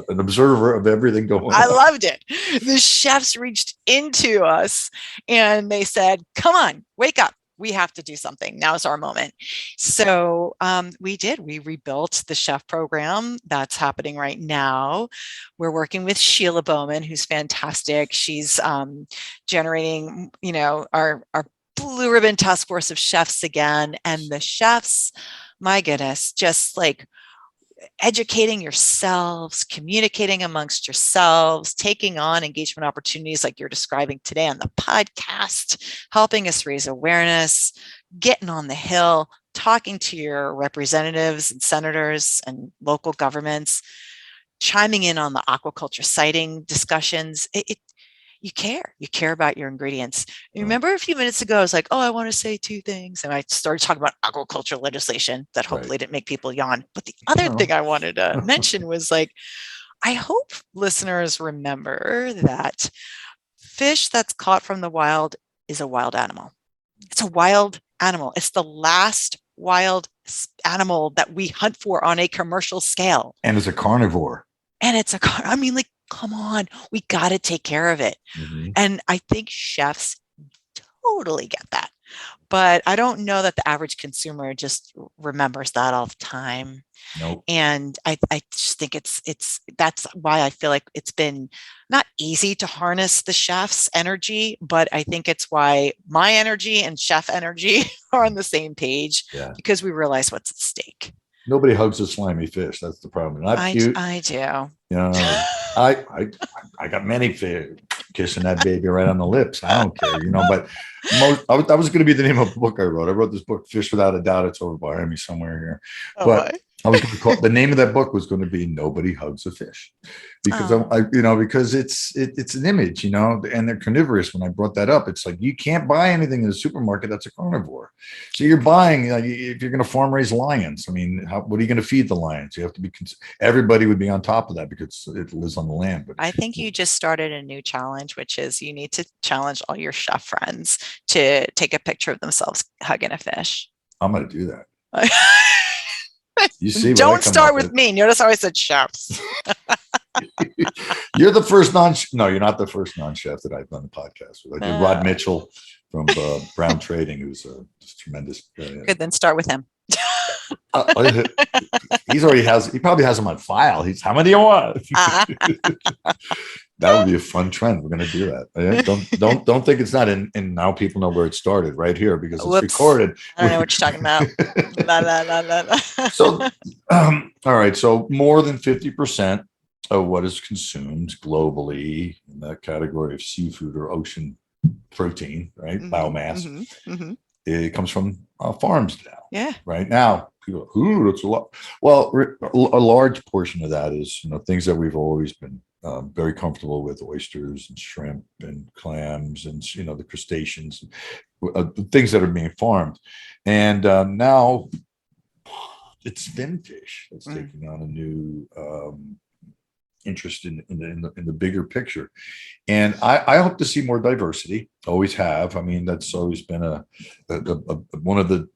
observer of everything going on. I loved it. The chefs reached into us and they said, come on, wake up. We have to do something. Now's our moment. So we did. We rebuilt the chef program. That's happening right now. We're working with Sheila Bowman, who's fantastic. She's generating, our blue ribbon task force of chefs again. And the chefs, my goodness, just like educating yourselves, communicating amongst yourselves, taking on engagement opportunities like you're describing today on the podcast, helping us raise awareness, getting on the Hill, talking to your representatives and senators and local governments, chiming in on the aquaculture siting discussions. You care about your ingredients. You remember a few minutes ago, I was like, oh, I want to say two things. And I started talking about aquaculture legislation that hopefully didn't make people yawn. But the other thing I wanted to mention was like, I hope listeners remember that fish that's caught from the wild is a wild animal. It's a wild animal. It's the last wild animal that we hunt for on a commercial scale. And it's a carnivore. Come on, we got to take care of it. Mm-hmm. And I think chefs totally get that. But I don't know that the average consumer just remembers that all the time. Nope. And I just think that's why I feel like it's been not easy to harness the chef's energy, but I think it's why my energy and chef energy are on the same page because we realize what's at stake. Nobody hugs a slimy fish. That's the problem. Not cute. I do. I got many fish kissing that baby right on the lips. I don't care, but that was going to be the name of a book I wrote. I wrote this book, Fish Without a Doubt. It's over by me somewhere here. But I was going to call the name of that book was going to be Nobody Hugs a Fish, because because it's an image, and they're carnivorous. When I brought that up, it's like you can't buy anything in the supermarket that's a carnivore. So you're buying, if you're going to farm raise lions, what are you going to feed the lions? You have to be. Everybody would be on top of that because it lives on the land. But I think you just started a new challenge, which is you need to challenge all your chef friends to take a picture of themselves hugging a fish. I'm going to do that. You see, don't start with me. Notice how I said chefs. You're the first you're not the first non-chef that I've done a podcast with. I did Rod Mitchell from Brown Trading, who's a tremendous. Good, then start with him. He probably has them on file. How many do you want? That would be a fun trend. We're going to do that. Don't think it's not. And now people know where it started right here because it's recorded. I don't know what you're talking about. So, all right. So more than 50% of what is consumed globally in that category of seafood or ocean protein, right? Mm-hmm, biomass. Mm-hmm, mm-hmm. It comes from farms now. Yeah. Right now, people, that's a lot. Well, a large portion of that is things that we've always been very comfortable with: oysters and shrimp and clams and the crustaceans, things that are being farmed. And now it's fin fish that's taking on a new interest in the bigger picture. And I hope to see more diversity. Always have. That's always been one of the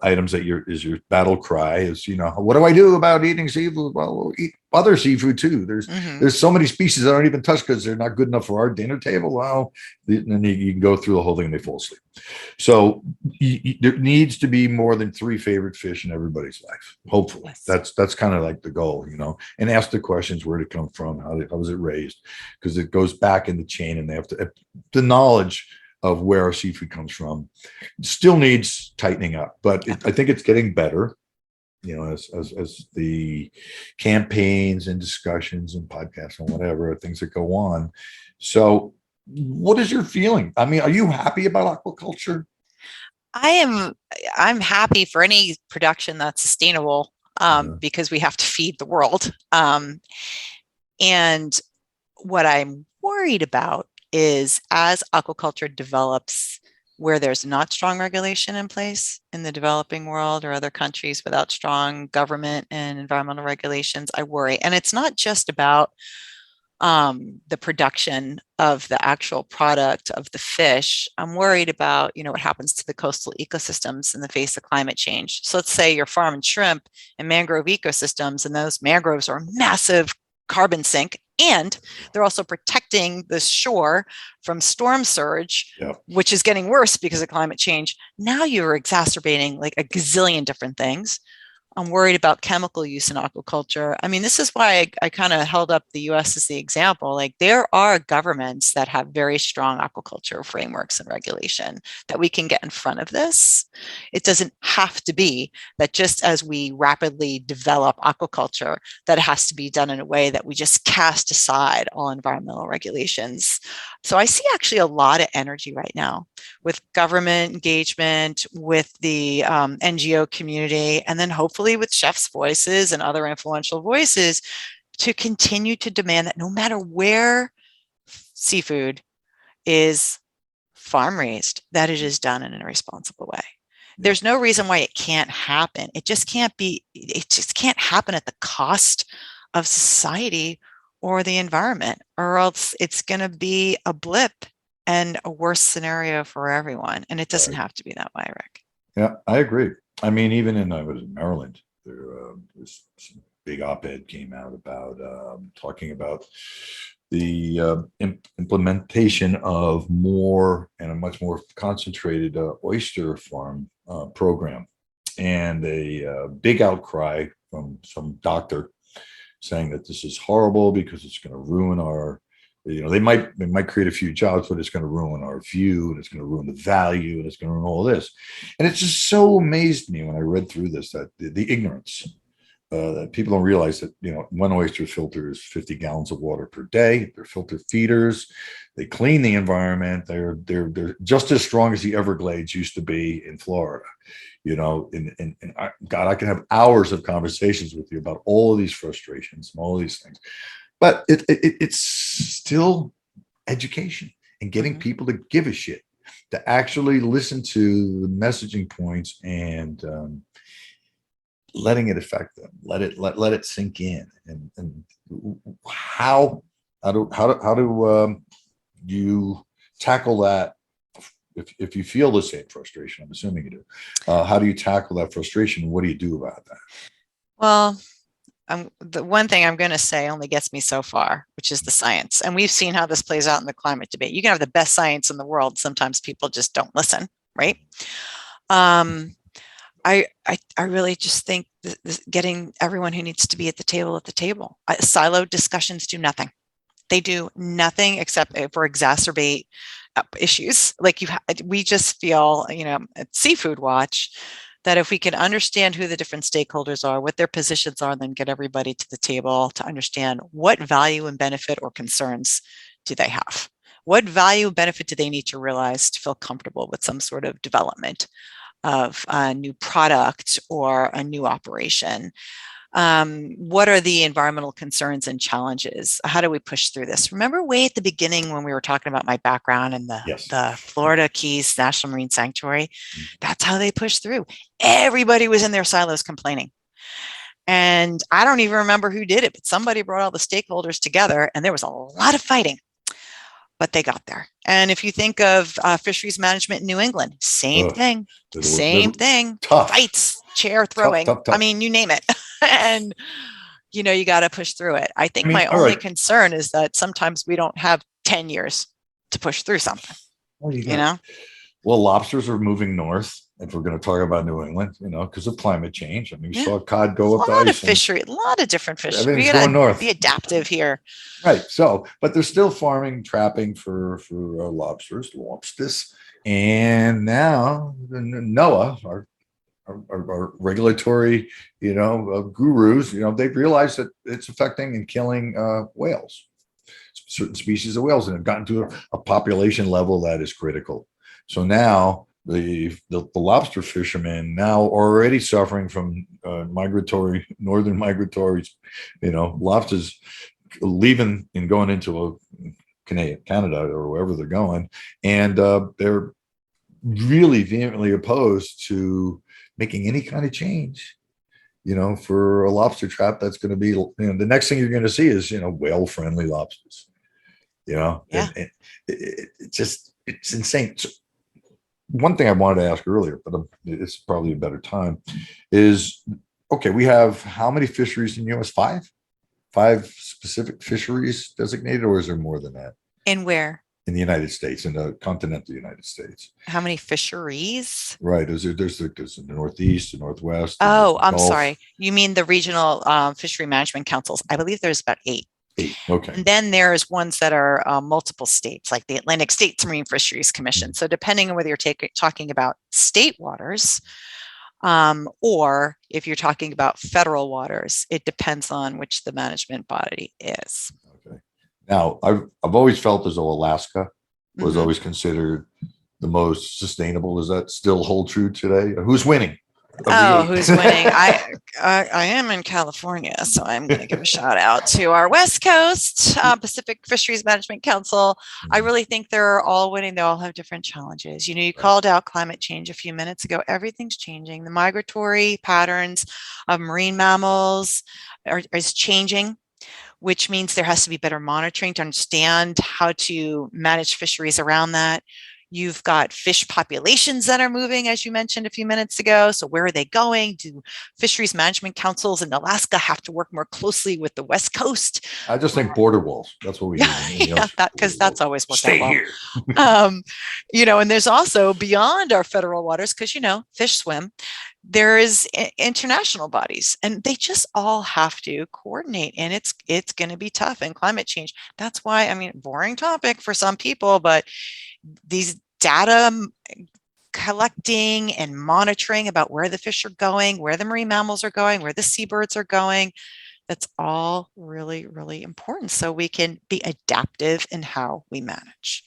items that is your battle cry is, what do I do about eating seafood? Well, we'll eat other seafood too. There's so many species that I don't even touch because they're not good enough for our dinner table. Well, then you can go through the whole thing and they fall asleep. So there needs to be more than 3 favorite fish in everybody's life. Hopefully. Yes. That's kind of like the goal, and ask the questions: where did it come from? How was it raised? Because it goes back in the chain, and they have to the knowledge of where our seafood comes from. It still needs tightening up, but I think it's getting better. As the campaigns and discussions and podcasts and whatever things that go on. So, what is your feeling? I mean, are you happy about aquaculture? I'm happy for any production that's sustainable, because we have to feed the world. And what I'm worried about is as aquaculture develops where there's not strong regulation in place in the developing world or other countries without strong government and environmental regulations, I worry. And it's not just about the production of the actual product of the fish. I'm worried about, what happens to the coastal ecosystems in the face of climate change. So let's say you're farming shrimp and mangrove ecosystems, and those mangroves are a massive carbon sink, and they're also protecting the shore from storm surge, which is getting worse because of climate change. Now you're exacerbating like a gazillion different things. I'm worried about chemical use in aquaculture. I mean, this is why I kind of held up the US as the example. Like, there are governments that have very strong aquaculture frameworks and regulation that we can get in front of this. It doesn't have to be that just as we rapidly develop aquaculture, that it has to be done in a way that we just cast aside all environmental regulations. So I see actually a lot of energy right now with government engagement, with the NGO community, and then hopefully with chefs' voices and other influential voices to continue to demand that no matter where seafood is farm raised, that it is done in a responsible way. There's no reason why it can't happen. It just can't happen at the cost of society or the environment, or else it's going to be a blip and a worse scenario for everyone. And it doesn't have to be that way, Rick. Yeah, I agree. I mean, even I was in Maryland, there's some big op-ed came out about talking about the implementation of more and a much more concentrated oyster farm program, and a big outcry from some doctor saying that this is horrible because it's going to ruin our, they might create a few jobs, but it's going to ruin our view, and it's going to ruin the value, and it's going to ruin all this. And it just so amazed me when I read through this, that the ignorance, that people don't realize that, one oyster filters 50 gallons of water per day. They're filter feeders. They clean the environment. They're just as strong as the Everglades used to be in Florida. And God, I can have hours of conversations with you about all of these frustrations and all of these things. But it's still education and getting people to give a shit, to actually listen to the messaging points and letting it affect them. Let it sink in. And how do you tackle that? If you feel the same frustration, I'm assuming you do. How do you tackle that frustration? What do you do about that? Well, the one thing I'm going to say only gets me so far, which is the science. And we've seen how this plays out in the climate debate. You can have the best science in the world. Sometimes people just don't listen, right? I really just think getting everyone who needs to be at the table. Siloed discussions do nothing. They do nothing except for exacerbate issues. Like we just feel, at Seafood Watch, that if we can understand who the different stakeholders are, what their positions are, then get everybody to the table to understand what value and benefit or concerns do they have. What value and benefit do they need to realize to feel comfortable with some sort of development of a new product or a new operation? What are the environmental concerns and challenges? How do we push through this? Remember way at the beginning when we were talking about my background in the Florida Keys National Marine Sanctuary? That's how they pushed through. Everybody was in their silos complaining. And I don't even remember who did it, but somebody brought all the stakeholders together, and there was a lot of fighting, but they got there. And if you think of fisheries management in New England, same thing. Tough. Fights, chair throwing. Tough. I mean, you name it. And, you got to push through it. I think my only concern is that sometimes we don't have 10 years to push through something, Well, lobsters are moving north. if we're going to talk about New England, because of climate change. I mean, you Yeah. saw cod go up A the lot of ice. fishery, a lot of different fish. We Everything's gotta going north. be adaptive here. Right. So, but they're still farming, trapping for lobsters. And now NOAA, our regulatory, gurus, they've realized that it's affecting and killing whales, certain species of whales, and have gotten to a population level that is critical. So now the lobster fishermen now already suffering from northern migratory, lobsters leaving and going into Canada or wherever they're going, and they're really vehemently opposed to making any kind of change, for a lobster trap that's going to be, the next thing you're going to see is, whale friendly lobsters, Yeah. and it's insane. So one thing I wanted to ask earlier, but it's probably a better time, is, okay, we have how many fisheries in the U.S.? Five specific fisheries designated, or is there more than that? And where? In the United States, in the continental United States. How many fisheries? Right. There's the Northeast, the Northwest. Oh, I'm Gulf. sorry. You mean the regional fishery management councils? I believe there's about 8. 8. Okay. And then there's ones that are multiple states, like the Atlantic States Marine Fisheries Commission. So depending on whether you're talking about state waters, or if you're talking about federal waters, it depends on which the management body is. Okay. Now, I've always felt as though Alaska was always considered the most sustainable. Does that still hold true today? Who's winning? Oh, who's winning? I am in California, so I'm going to give a shout out to our West Coast Pacific Fisheries Management Council. I really think they're all winning. They all have different challenges. You called out climate change a few minutes ago. Everything's changing. The migratory patterns of marine mammals is changing, which means there has to be better monitoring to understand how to manage fisheries around that. You've got fish populations that are moving, as you mentioned a few minutes ago. So where are they going? Do fisheries management councils in Alaska have to work more closely with the West Coast? I just think border walls. That's what we need. Yeah, because that's always worked Stay out well. Here. And there's also beyond our federal waters, because, fish swim, there is international bodies, and they just all have to coordinate, and it's going to be tough. And climate change, that's why, boring topic for some people, but these data collecting and monitoring about where the fish are going, where the marine mammals are going, where the seabirds are going, that's all really, really important. So we can be adaptive in how we manage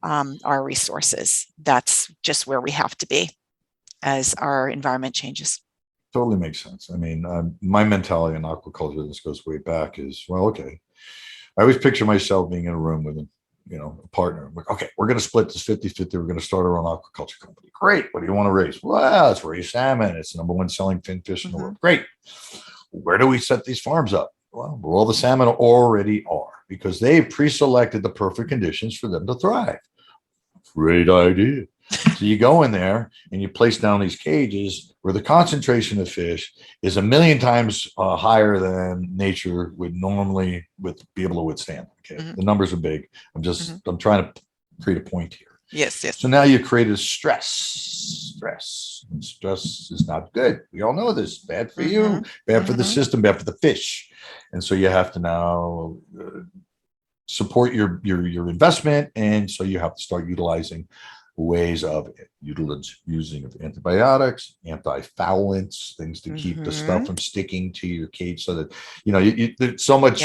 our resources. That's just where we have to be as our environment changes. Totally makes sense. My mentality in aquaculture, this goes way back, is, well, okay, I always picture myself being in a room with a partner. I'm like, okay, we're going to split this 50-50. We're going to start our own aquaculture company. Great. What do you want to raise? Well, let's raise salmon. It's the number 1 selling fin fish in the world. Great. Where do we set these farms up? Well, where all the salmon already are, because they've pre-selected the perfect conditions for them to thrive. Great idea. So you go in there and you place down these cages where the concentration of fish is 1,000,000 times higher than nature would normally be able to withstand. Okay, the numbers are big. I'm trying to create a point here. Yes. So now you created stress. And stress is not good. We all know this. Bad for you, bad for the system, bad for the fish. And so you have to now support your investment, and so you have to start utilizing ways of using of antibiotics, anti-foulants, things to keep the stuff from sticking to your cage, so that there's so much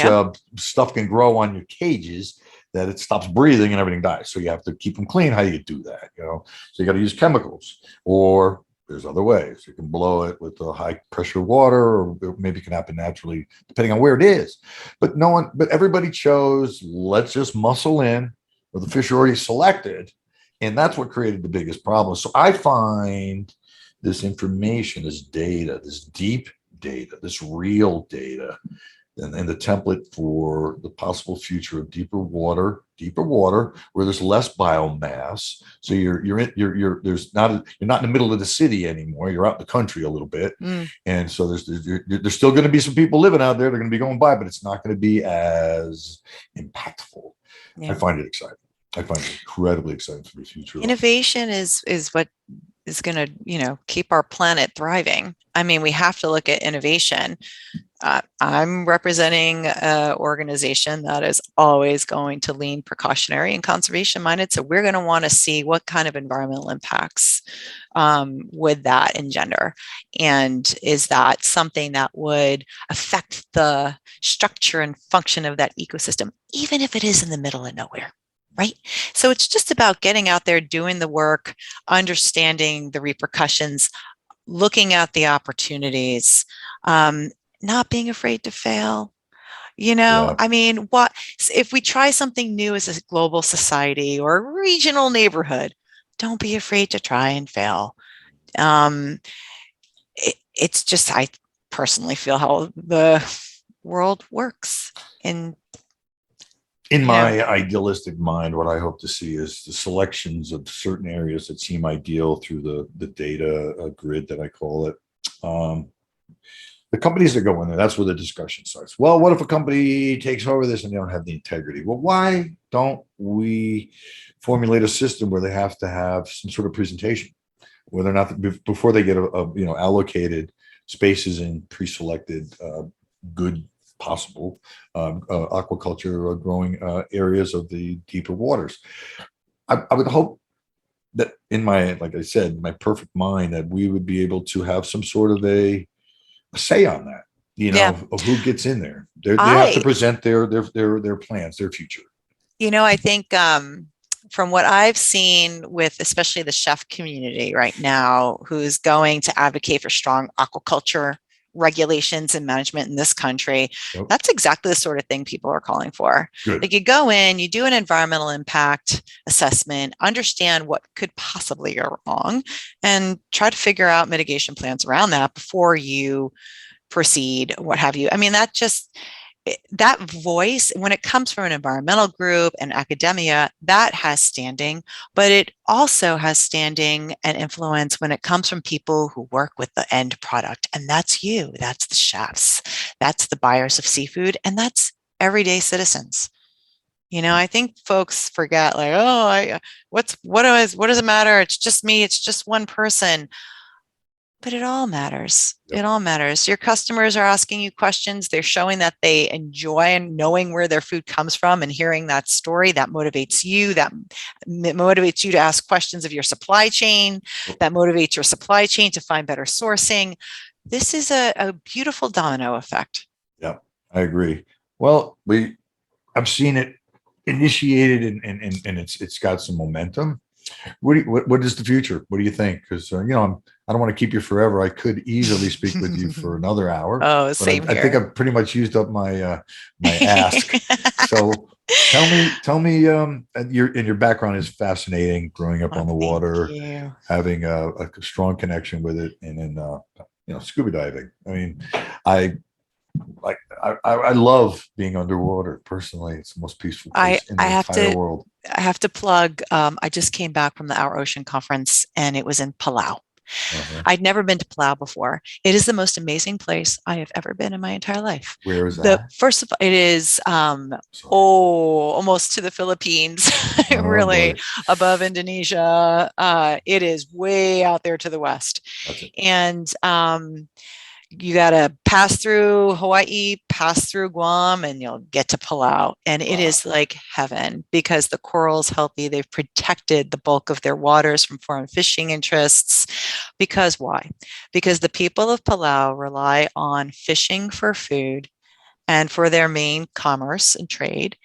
stuff can grow on your cages that it stops breathing and everything dies. So you have to keep them clean. How do you do that? So you got to use chemicals, or there's other ways. You can blow it with a high pressure water, or maybe it can happen naturally depending on where it is. But everybody chose, let's just muscle in where the fish are already selected. And that's what created the biggest problem. So I find this information, this data, this deep data, this real data, and the template for the possible future of deeper water where there's less biomass. So you're not in the middle of the city anymore. You're out in the country a little bit, and so there's still going to be some people living out there. They're going to be going by, but it's not going to be as impactful. Yeah. I find it exciting. I find it incredibly exciting for the future. Innovation is what is going to, keep our planet thriving. I mean, we have to look at innovation. I'm representing an organization that is always going to lean precautionary and conservation minded. So we're going to want to see what kind of environmental impacts would that engender, and is that something that would affect the structure and function of that ecosystem, even if it is in the middle of nowhere. Right. So it's just about getting out there, doing the work, understanding the repercussions, looking at the opportunities, not being afraid to fail. Yeah. I mean, what if we try something new as a global society or a regional neighborhood? Don't be afraid to try and fail. It's just, I personally feel how the world works. In my idealistic mind, what I hope to see is the selections of certain areas that seem ideal through the data grid that I call it. The companies that go in there, that's where the discussion starts. Well, what if a company takes over this and they don't have the integrity? Well, why don't we formulate a system where they have to have some sort of presentation, whether or not before they get allocated spaces in pre-selected good possible aquaculture growing areas of the deeper waters. I would hope that in my, like I said, my perfect mind, that we would be able to have some sort of a say on that, of who gets in there. They have to present their plans, their future. I think from what I've seen with especially the chef community right now, who's going to advocate for strong aquaculture regulations and management in this country, that's exactly the sort of thing people are calling for. Good. Like, you go in, you do an environmental impact assessment, understand what could possibly go wrong, and try to figure out mitigation plans around that before you proceed, what have you. I mean, that voice, when it comes from an environmental group and academia, that has standing, but it also has standing and influence when it comes from people who work with the end product. And that's you, that's the chefs, that's the buyers of seafood, and that's everyday citizens. I think folks forget, like, oh, what does it matter? It's just me. It's just one person. But it all matters. It all matters. Your customers are asking you questions. They're showing that they enjoy knowing where their food comes from and hearing that story. That motivates you. That motivates you to ask questions of your supply chain. That motivates your supply chain to find better sourcing. This is a beautiful domino effect. Yeah, I agree. Well, I've seen it initiated and it's got some momentum. What is the future? What do you think? Because I don't want to keep you forever. I could easily speak with you for another hour. Oh, same here. I think I've pretty much used up my ask. So tell me. Your background is fascinating. Growing up on the water, having a strong connection with it, and then scuba diving. I mean, I love being underwater. Personally, it's the most peaceful place in the entire world. I have to plug, I just came back from the Our Ocean conference, and it was in Palau. I'd never been to Palau before. It is the most amazing place I have ever been in my entire life. Where is that? First of all, it is almost to the Philippines, really above Indonesia. It is way out there to the west. And you got to pass through Hawaii, pass through Guam, and you'll get to Palau. And it is like heaven, because the coral's healthy. They've protected the bulk of their waters from foreign fishing interests. Because why? Because the people of Palau rely on fishing for food and for their main commerce and trade.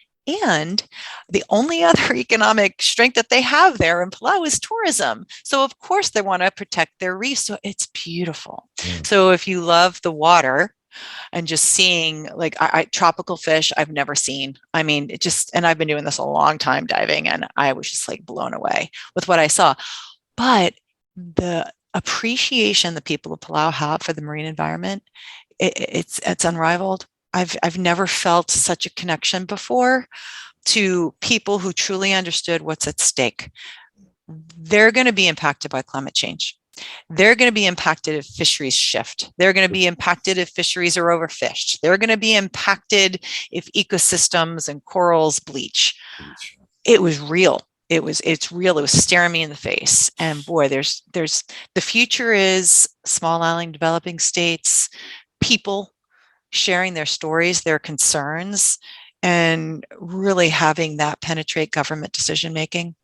And the only other economic strength that they have there in Palau is tourism. So of course they want to protect their reefs. So it's beautiful. So if you love the water and just seeing, like, tropical fish, I've never seen. I mean, and I've been doing this a long time, diving, and I was just like blown away with what I saw. But the appreciation the people of Palau have for the marine environment, it's unrivaled. I've never felt such a connection before to people who truly understood what's at stake. They're going to be impacted by climate change. They're going to be impacted if fisheries shift. They're going to be impacted if fisheries are overfished. They're going to be impacted if ecosystems and corals bleach. it was real. It's real. It was staring me in the face. And boy, there's the future is small island developing states, people sharing their stories, their concerns, and really having that penetrate government decision making.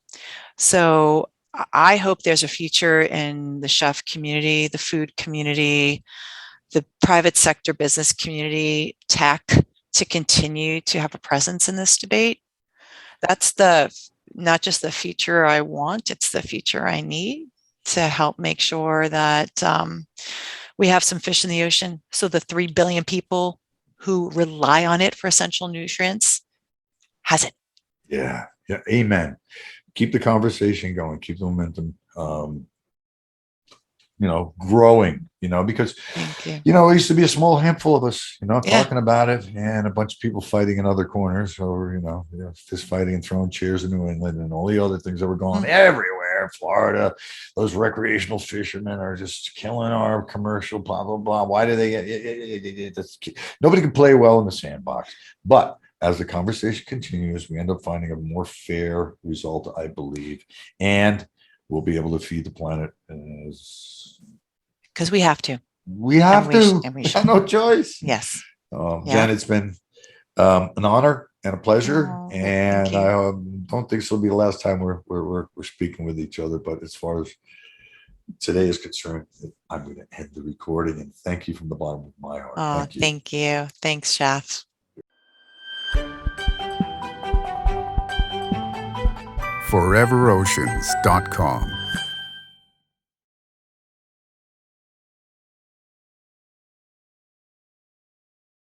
So I hope there's a future in the chef community, the food community, the private sector business community, tech, to continue to have a presence in this debate. That's not just the future I want, it's the future I need to help make sure that we have some fish in the ocean. So the 3 billion people who rely on it for essential nutrients has it. Yeah. Yeah. Amen. Keep the conversation going. Keep the momentum, growing, because, Thank you. it used to be a small handful of us, Yeah. talking about it, and a bunch of people fighting in other corners, or, fist fighting and throwing chairs in New England and all the other things that were going everywhere. Florida, those recreational fishermen are just killing our commercial, blah, blah, blah. Why do they nobody can play well in the sandbox. But as the conversation continues, we end up finding a more fair result, I believe, and we'll be able to feed the planet because we have to. We have to. We have no choice. Yes. Jen, it's been an honor and a pleasure, and I don't think this will be the last time we're speaking with each other. But as far as today is concerned, I'm going to end the recording, and thank you from the bottom of my heart. Oh, thank you. Thanks, Chef. ForeverOceans.com